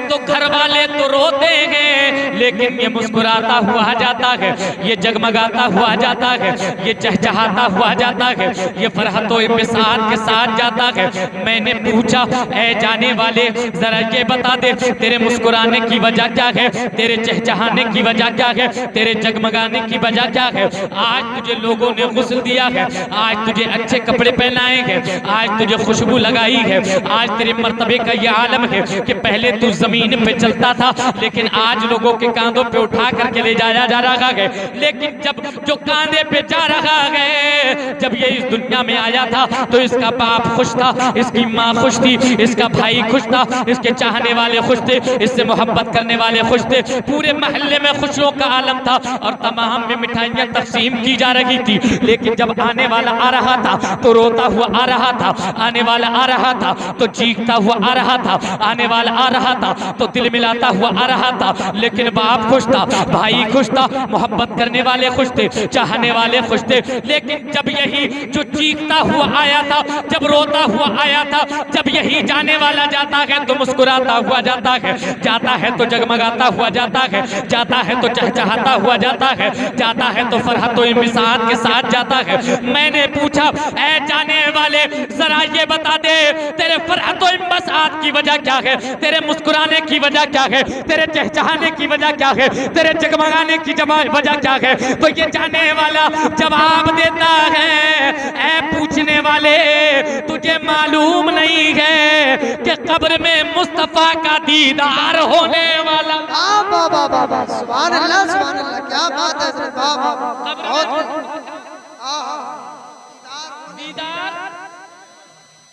तो घर वाले तो रोते हैं, लेकिन ये मुस्कुराता हुआ जाता है, ये जगमगाता हुआ जाता है, ये चहचहाता हुआ जाता है, ये फरहतो बिसात के साथ जाता है। मैंने पूछा, ऐ जाने वाले जरा ये बता दे, तेरे मुस्कुराने की वजह क्या है, तेरे चहचहाने की वजह क्या है, तेरे जगमगाने की वजह क्या है? आज तुझे लोगों ने गुस्ल दिया है, आज तुझे अच्छे कपड़े पहनाए हैं, आज तुझे खुशबू लगाई है, आज तेरे मर्तबे का ये आलम है कि पहले तू जमीन पे चलता था, लेकिन आज लोगों के कांधों पे उठा करके ले जाया जा रहा है। लेकिन जब जो कांधे पे जा रहा है, जब ये इस दुनिया में आया था तो इसका बाप खुश था, इसकी माँ खुश थी, इसका भाई खुश था, इसके चाहने वाले खुश थे, इससे मोहब्बत करने वाले खुश थे, पूरे मोहल्ले में खुशियों का आलम था और तमाम में मिठाइयाँ तकसीम की जा रही थी। लेकिन जब आने वाला आ रहा था तो रोता हुआ आ रहा था, आने वाला आ रहा था तो चीखता हुआ आ रहा था, आने वाला आ रहा था तो दिल मिलाता हुआ आ रहा था। लेकिन बाप खुश था, भाई खुश था, मोहब्बत करने वाले खुश थे, चाहने वाले खुश थे। लेकिन जब यही जो चीखता हुआ आया था, जब रोता हुआ आया था, जब यही जाने वाला जाता है तो मुस्कुराता हुआ जाता है, जाता है तो जगमगाता हुआ जाता है, जाता है तो चहचहाता हुआ जाता है, जाता है तो फरहतो इम्तिसाद के साथ जाता है। मैंने पूछा, ऐ जाने वाले जरा ये बता दे, तेरे फरहतो इम्तिसाद की वजह क्या है, तेरे मुस्कुराने की वजह क्या है, तेरे चहचहाने की वजह क्या है, तेरे जगमगाने की वजह क्या है? तो ये जाने वाला जवाब देता है, ऐ पूछने वाले तुझे मालूम नहीं है कि कब्र में मुस्तफा का दीदार होने वाला। सुभान अल्लाह, सुभान अल्लाह, क्या बात है सर, वाह वाह, दीदार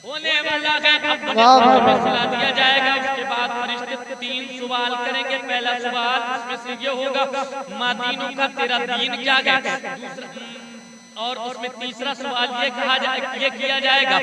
होने वाला है। अब सलाह दिया जाएगा, उसके बाद फरिश्ते 3 सवाल करेंगे। पहला सवाल उसमें से ये होगा, माँ दीनों का तेरा दीन क्या है, और उसमें तीसरा सवाल ये कहा जाएगा, ये किया जाएगा,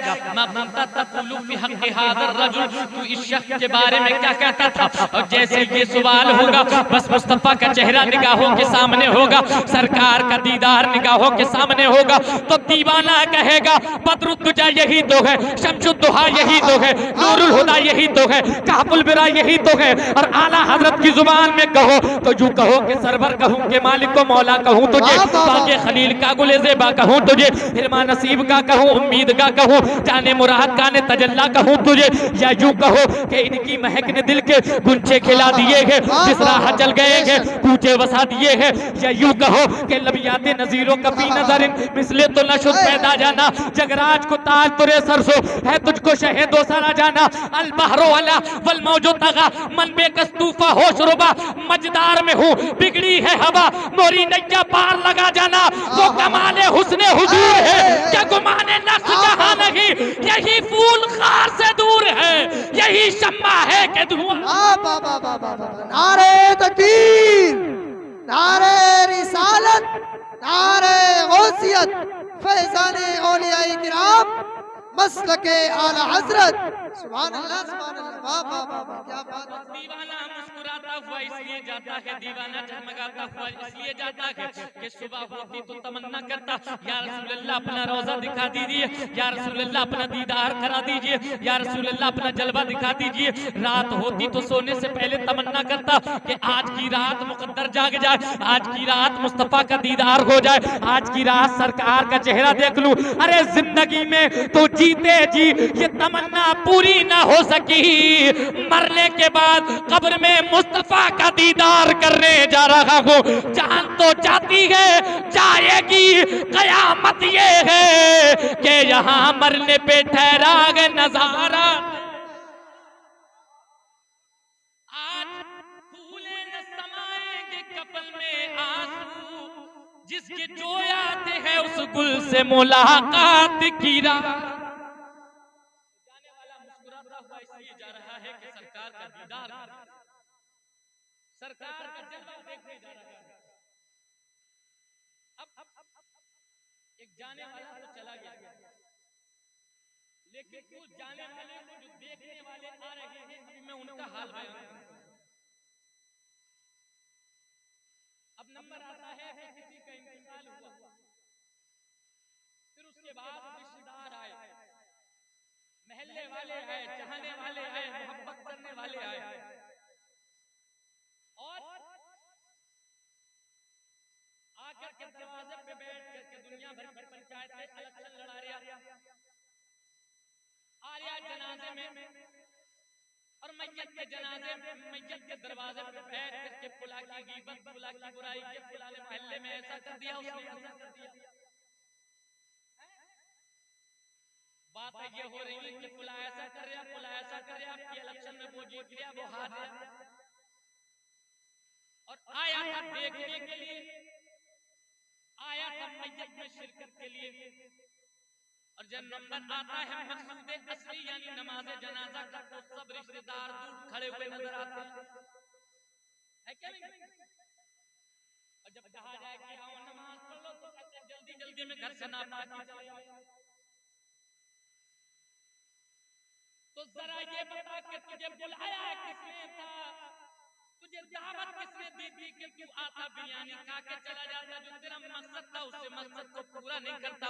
तू इस शख्स के बारे में क्या कहता था। और जैसे ये सवाल होगा, बस मुस्तफा का चेहरा निगाहों के सामने होगा, सरकार का दीदार निगाहों के सामने होगा, तो दीवाना कहेगा बदरुद्दुजा यही तो है, शम्सुद्दुहा यही तो है, नूरुल हुदा यही तो है, काफुल बिरा यही तो है। और आला हजरत की जुबान में कहो तो यूं कहो कि सरवर कहूं के मालिक को मौला कहूं तुझे, बाके खलील का गुलेज़े कहूं तुझे, हिरमा नसीब का कहूं, उम्मीद का कहूं, जाने मुराद का ने तजल्ला कहूं तुझे, या यूं कहो कि इनकी महक ने दिल के गुंचे खिला दिए हैं, जिस राह चल गए हैं कूचे वसा दिए हैं। या यूं कहो कि लबियाते नजीरों कभी नजरिन मिसले तो नशुद पैदा जाना, जगराज को ताज तुरे सरसो है तुझको शहीदो सारा जाना, अल बहरो अला वल मौजो तगा मन बेकस्तूफा होश रुबा, मजदार में हूं बिगड़ी है हवा, मोरी नैया पार लगा जाना, वो कमाले हुस्ने हुजूर है क्या गुमाने नक्श जहां नहीं, यही फूल खार से दूर है, यही शम्मा है कि धुआं। नारे तकबीर, नारे रिसालत, नारे गौसियत, फैज़ाने औलियाए किराम, मसलके आला हज़रत, सुभान अल्लाह, सुभान अल्लाह, वाह वाह वाह, क्या बात है। दीवाना मुस्कुराता हुआ इसलिए जाता है, दीवाना झगमगाता हुआ इसलिए जाता है कि सुबह होती तो तमन्ना करता, या रसूल अल्लाह अपना रोजा दिखा दीजिए, या रसूल अल्लाह अपना दीदार करा दीजिए, या रसूल अल्लाह अपना जलवा दिखा दीजिए। रात होती तो सोने से पहले तमन्ना करता कि आज की रात मुकद्दर जाग जाए, आज की रात मुस्तफा का दीदार हो जाए, आज की रात सरकार का चेहरा देख लूं। अरे जिंदगी में तो जीते जी ये तमन्ना पूरी ना हो सकी, मरने के बाद कब्र में मुस्तफा का दीदार करने जा रहा हूँ। जान तो जाती है, जाएगी, कयामत ये है कि यहाँ मरने पे ठहरा है नजारा। आज फूले न समाएंगे कपल में आंसू, जिसके जो याद है उस गुल से मुलाकात की रात। इसलिए जा रहा है कि सरकार का दीदार, सरकार का जलवा देखने जा रहा है। अब एक जाने वाला तो चला गया, लेकिन उस जाने वाले को जो देखने वाले आ रहे हैं, अभी मैं उनका हाल बयान करूं। अब नंबर आता है कि किसी का इंतकाल हुआ, फिर उसके बाद रिश्तेदार आए, महल्ले वाले आए, चाहने वाले आए, मोहब्बत करने वाले आए, दुनिया भर की पंचायतें इलेक्शन लड़ा रहा आर्या जनाजे में और मैयत के जनाजे में मैयत के दरवाजे पे बैठ करके फुला की गीबत, फुला की बुराई के, फुला ने मोहल्ले में ऐसा कर दिया, उसने ऐसा कर दिया। बात ये हो रही है कि फुला ऐसा कर रहा, फुला ऐसा कर रहा, आपकी इलेक्शन में वो जीत गया, वो हार गया। और आया था देखने के लिए, आया था मैयत में शिरकत के लिए। और जब नंबर आता है मकसूद असली यानी नमाज जनाजा का, तो सब रिश्तेदार दूर खड़े हुए नजर आते हैं, है क्या नहीं? और जब कहा जाए कि आओ नमाज पढ़ लो, तो कहते हैं जल्दी जल्दी में घर से ना पाकी चले आओ। तो जरा ये बता कि तुझे बुलाया किसने था, तुझे दावत किसने दी थी कि तू आता बिरयानी खा के चला जाता? जो तेरा मकसद था उससे मकसद को पूरा नहीं करता।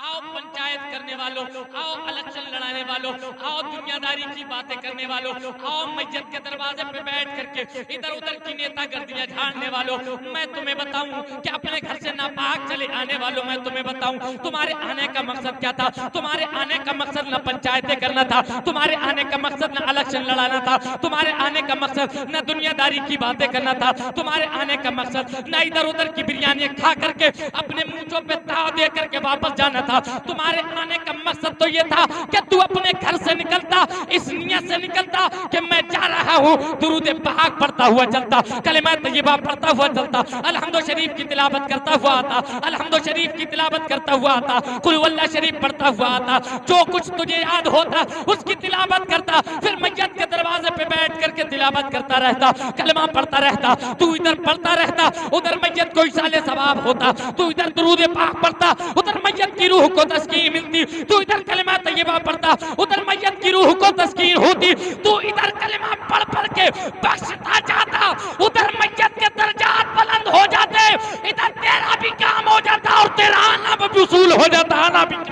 आओ पंचायत करने वालों, आओ इलेक्शन लड़ाने वालों, आओ दुनियादारी की बातें करने वालों, आओ मैयत के दरवाजे पे बैठ करके इधर उधर की नेतागर्दियां झाड़ने वालों, मैं तुम्हें बताऊं कि अपने घर से नापाक चले आने वालों, मैं तुम्हें बताऊं तुम्हारे आने का मकसद क्या था। तुम्हारे आने का मकसद न पंचायतें करना था, तुम्हारे आने का मकसद न इलेक्शन लड़ाना था, तुम्हारे आने का मकसद न दुनियादारी की बातें करना था, तुम्हारे आने का मकसद ना इधर उधर की बिरयानी खा करके अपने मुंहों पे ताव दे करके वापस जाना था। तुम्हारे आने का मकसद तो ये था कि तू अपने घर से निकलता इस नियत से निकलता कि मैं जा रहा हूँ दुरूद पाक पढ़ता हुआ चलता, कलिमा तय्यबा पढ़ता हुआ चलता, अलहम्दु शरीफ की तिलावत करता हुआ आता, अलहम्दु शरीफ की तिलावत करता हुआ आता, कुल वल्लाह शरीफ पढ़ता हुआ आता, जो कुछ तुझे याद होता उसकी तिलावत करता, फिर मैयत के दरवाजे पे बैठ करके तिलावत करता रहता, कलमा पढ़ता रहता। तू इधर पढ़ता रहता, उधर मैयत को इसाले सवाब होता। तू इधर दुरूद पाक पढ़ता, उधर मैयत की रूह को तस्कीन मिलती। तू इधर कलमा तय्यबा पढ़ता, उधर मैयत की रूह को तस्कीन होती। तू इधर कलमा पढ़ पढ़ के बख्शता जाता, उधर मैयत के दर्जात बुलंद हो जाते, इधर तेरा भी काम हो जाता और तेरा आना भी वसूल हो जाता। आना भी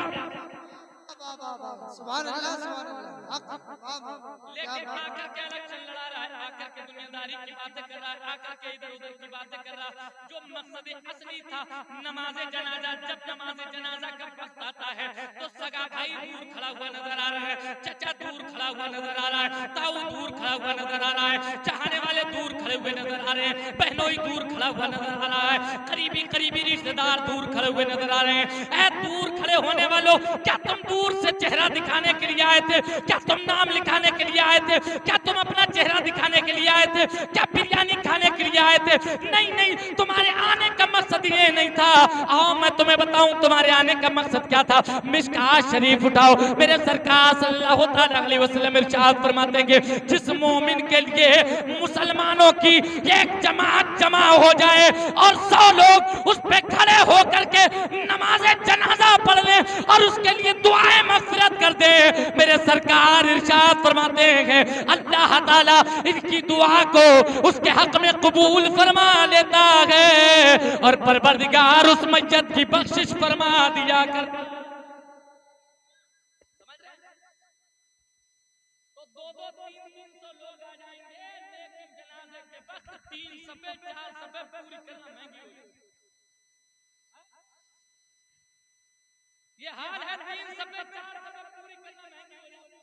सुभान अल्लाह, सुभान अल्लाह। लेकिन आकर के इलेक्शन लड़ा रहा है, आकर के दुनियादारी की बातें कर रहा है, आकर के इधर उधर की बातें कर रहा है। जो मकसद असली था नमाज जनाजा, जब नमाज जनाजा का वक्त आता है तो सगा भाई दूर खड़ा हुआ नजर आ रहा है, चचा दूर खड़ा हुआ नजर आ रहा है, ताऊ दूर खड़ा हुआ नजर आ रहा है, चाहने वाले दूर खड़े हुए नजर आ रहे हैं, बहनोई दूर खड़ा हुआ नजर आ रहा है, करीबी करीबी रिश्तेदार दूर खड़े हुए नजर आ रहे हैं। ऐ दूर खड़े होने वालों, क्या तुम दूर से चेहरा दिखाने के लिए आए थे? क्या तुम नाम लिखाने के लिए आए थे? क्या तुम अपना चेहरा दिखाने के लिए आए थे? क्या बिरयानी खाने के लिए आए थे? नहीं नहीं, तुम्हारे आने का मकसद ये नहीं था। आओ मैं तुम्हें बताऊं तुम्हारे आने का मकसद क्या था। मिशकात शरीफ उठाओ, मेरे सरकार सल्लल्लाहु अलैहि वसल्लम इरशाद फरमाते हैं जिस मोमिन के लिए मुसलमानों की एक जमात जमा हो जाए और 100 लोग उस पे खड़े होकर के नमाज जनाजा पढ़ लें और उसके लिए दुआएं मग़फ़िरत कर दे, मेरे सरकार इरशाद फरमाते हैं अल्लाह ताला इनकी दुआ को उसके हक में कबूल फरमा लेता है और परवरदिगार उस मैयत की बख्शिश फरमा दिया कर। समझ रहे? तो 200 300 लोग आ जाएंगे, लेकिन जनाजे के वक्त 3 सफे 4 सफे पूरी करना महंगी हो जाएगी। ये हाल है, 3 सफे 4 सफे पूरी करना महंगी हो जाएगी।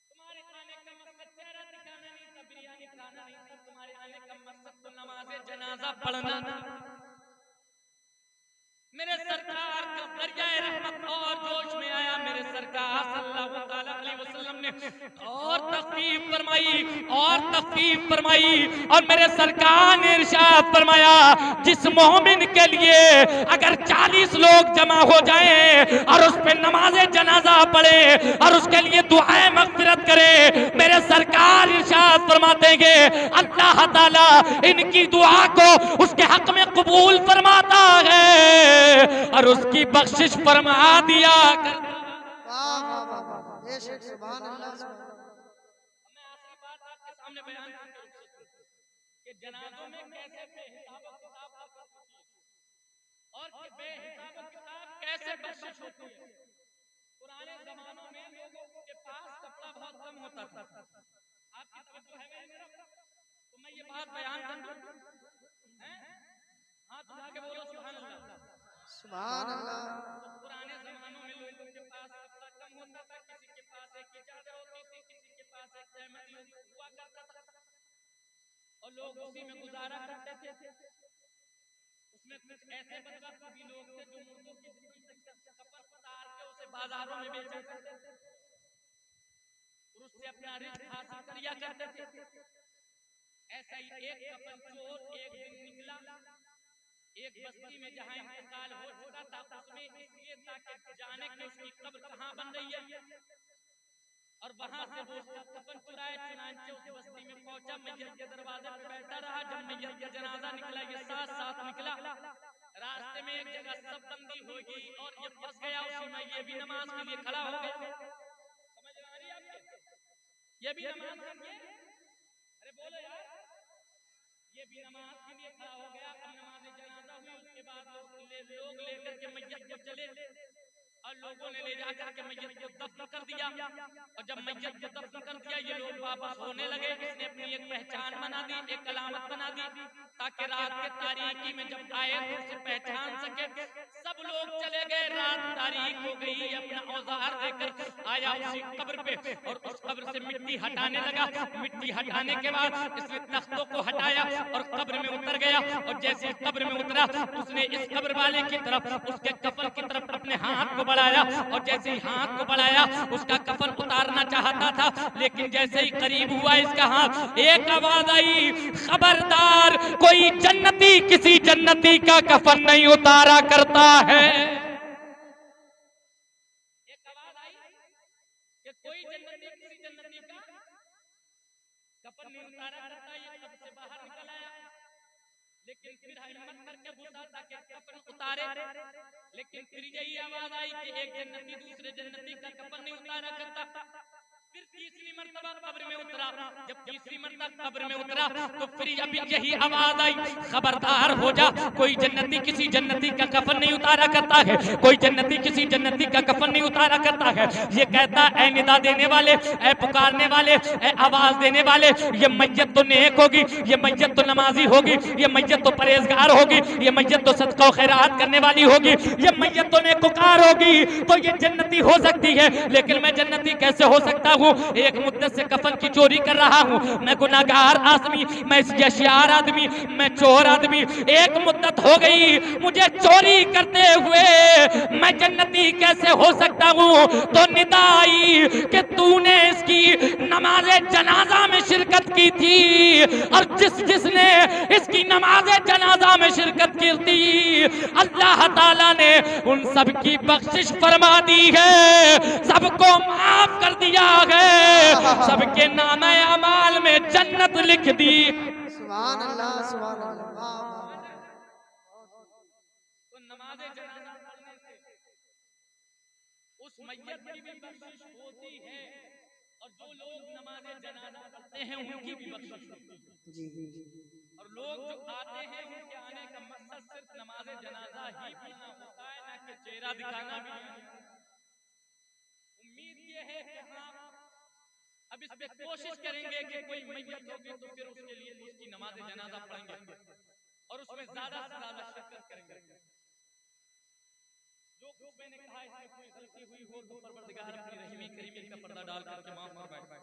तुम्हारे आने का मकसद चेहरा दिखाना नहीं था, बिरयानी खाना नहीं था, तुम्हारे आने का मकसद तो नमाज़े जनाजा पढ़ना था। मेरे सरकार का दरियाए रहमत और जोश में आया, मेरे सरकार सल्लल्लाहु अलैहि वसल्लम ने और तखफीफ फरमाई और तखफीफ फरमाई और मेरे सरकार ने इरशाद फरमाया जिस मोमिन के लिए अगर 40 लोग जमा हो जाएं और उस पे नमाज़े जनाजा पढ़े और उसके लिए दुआएं मग़फ़िरत करे, मेरे सरकार इरशाद फरमाते हैं अल्लाह ताला इनकी दुआ को उसके हक में कबूल फरमाता है और उसकी बख्शिश फरमा दिया कर। सुभान अल्लाह। मैं आखिरी बात आपके सामने बयान करूं कि जनाजों में कैसे बेहिसाब किताब और बेहिसाब किताब कैसे बख्शिश होती है। पुराने जमानों में लोगों के पास कपड़ा बहुत कम होता था। आपकी तवज्जो है मेरी तरफ तो मैं ये बात बयान कर दूं। हाथ उठा के बोलो सुभान अल्लाह। सुभान अल्लाह। पुराने जमानों में लोगों के पास कपड़ा कम होता था, किसी के पास एक ही चादर होती थी, किसी के पास एक तहमदी हुआ करता था और लोग उसी में गुजारा करते थे। उसमें कुछ ऐसे बदबख्त भी लोग थे जो मुर्दों के जिस्म से कपड़ा उतार के उसे बाजारों में बेचा करते थे और उससे अपना रिज़्क़ हासिल किया करते थे। ऐसा ही एक कपन चोर एक दिन निकला एक बस्ती में जहां इंतकाल हो चुका था, उसमें इसलिए ताकि जाने कि उसकी कब्र कहां बन रही है और वहां से वो उसका कफन चुराए, चुनांचे उस बस्ती में पहुंचा, मैयत के दरवाजे पे बैठा रहा। जब मैयत का जनाजा निकला, ये साथ साथ निकला, रास्ते में एक जगह सब बंदी होगी और ये फंस गया उसी में। ये भी नमाज के लिए खड़ा हो गया। समझ आ रही है आपके? ये भी नमाज के लिए, अरे बोलो यार, ये भी नमाज के लिए खड़ा हो गया। अब नमाज जनाजा हुई, उसके बाद लोग लेकर के मैयत को चले और लोगों ने ले जाकर के मैयत को दफन कर दिया। और जब मैयत को दफन कर दिया, ये लोग वापस होने लगे। इसने अपनी एक पहचान बना दी, एक अलामत बना दी, ताकि रात के तारीकी में जब आए तो उसे पहचान सके। सब लोग चले गए, रात तारीक हो गई। अपना औजार लेकर आया उसी कब्र पे और उस कब्र से मिट्टी हटाने लगा। मिट्टी हटाने के बाद इसने तख्तों को हटाया और कब्र में उतर गया। और जैसे कब्र में उतरा, उसने इस कब्र वाले की तरफ, उसके कफन की तरफ अपने हाथ को बढ़ाया और जैसे ही हाथ को बढ़ाया, उसका कफन उतारना चाहता था, लेकिन जैसे ही करीब हुआ इसका हाथ, एक आवाज आई, खबरदार, कोई जन्नती किसी जन्नती का कफन नहीं उतारा करता है। एक आवाज आई कि कोई जन्नती किसी जन्नती का कफन नहीं उतारा करता। ये कब्र से बाहर निकल आया, लेकिन फिर हिम्मत करके घुसा ताकि कफन उतारे। लेकिन फिर यही आवाज आई कि एक जन्नती दूसरे जन्नती का कफन नहीं उतारा करता। फिर तीसरी मर्तबा कब्र में उतरा। जब तीसरी मर्तबा कब्र में उतरा तो फिर अभी यही आवाज आई, खबरदार हो जा, कोई जन्नती किसी जन्नती का कफन नहीं उतारा करता है, कोई जन्नती किसी जन्नती का कफन नहीं उतारा करता है। ये कहता, ऐ निदा देने वाले, ऐ पुकारने वाले, ऐ आवाज देने वाले, ये मैयत तो नेक होगी, ये मैयत तो नमाजी होगी, ये मैयत तो परहेजगार होगी, ये मैयत तो सदका और खैरात करने वाली होगी, ये मैयत तो नेकोकार होगी, तो ये जन्नती हो सकती है। लेकिन मैं जन्नती कैसे हो सकता हूँ? एक मुद्दत से कफन की चोरी कर रहा हूँ, मैं गुनाहगार आदमी, मैं यशियार आदमी, मैं चोर आदमी। एक मुद्दत हो गई मुझे चोरी करते हुए, मैं जन्नती कैसे हो सकता हूँ? तो निदा आई कि तूने इसकी नमाज़े जनाजा में शिरकत की थी और जिसने इसकी नमाज़े जनाजा में शिरकत की थी, अल्लाह ताला ने उन सब की बख्शिश फरमा दी है, सबको माफ कर दिया है, सबके नामे अमाल में जन्नत लिख दी। सुभान अल्लाह, सुभान अल्लाह। तो नमाज़े जनाजा पढ़ने से उस मैयत की भी बख्शिश होती है और जो लोग नमाज़े जनाजा पढ़ते हैं उनकी भी बख्शिश होती है। जी और लोग जो आते हैं उनके आने का मकसद सिर्फ नमाज़े जनाजा ही पढ़ना होता है, ना कि चेहरा दिखाना भी नहीं। उम्मीद ये है कि आप अब इस पे कोशिश करेंगे कि कोई मैयत होगी तो फिर उसके लिए उसकी नमाज़े जनाजा पढ़ेंगे और उसमें ज्यादा से ज्यादा शिरकत करेंगे। जो कुछ मैंने कहा इसमें कोई गलती हुई हो तो परवरदिगार अपनी रहमी करीमी का पर्दा डाल करके माफ फरमाए।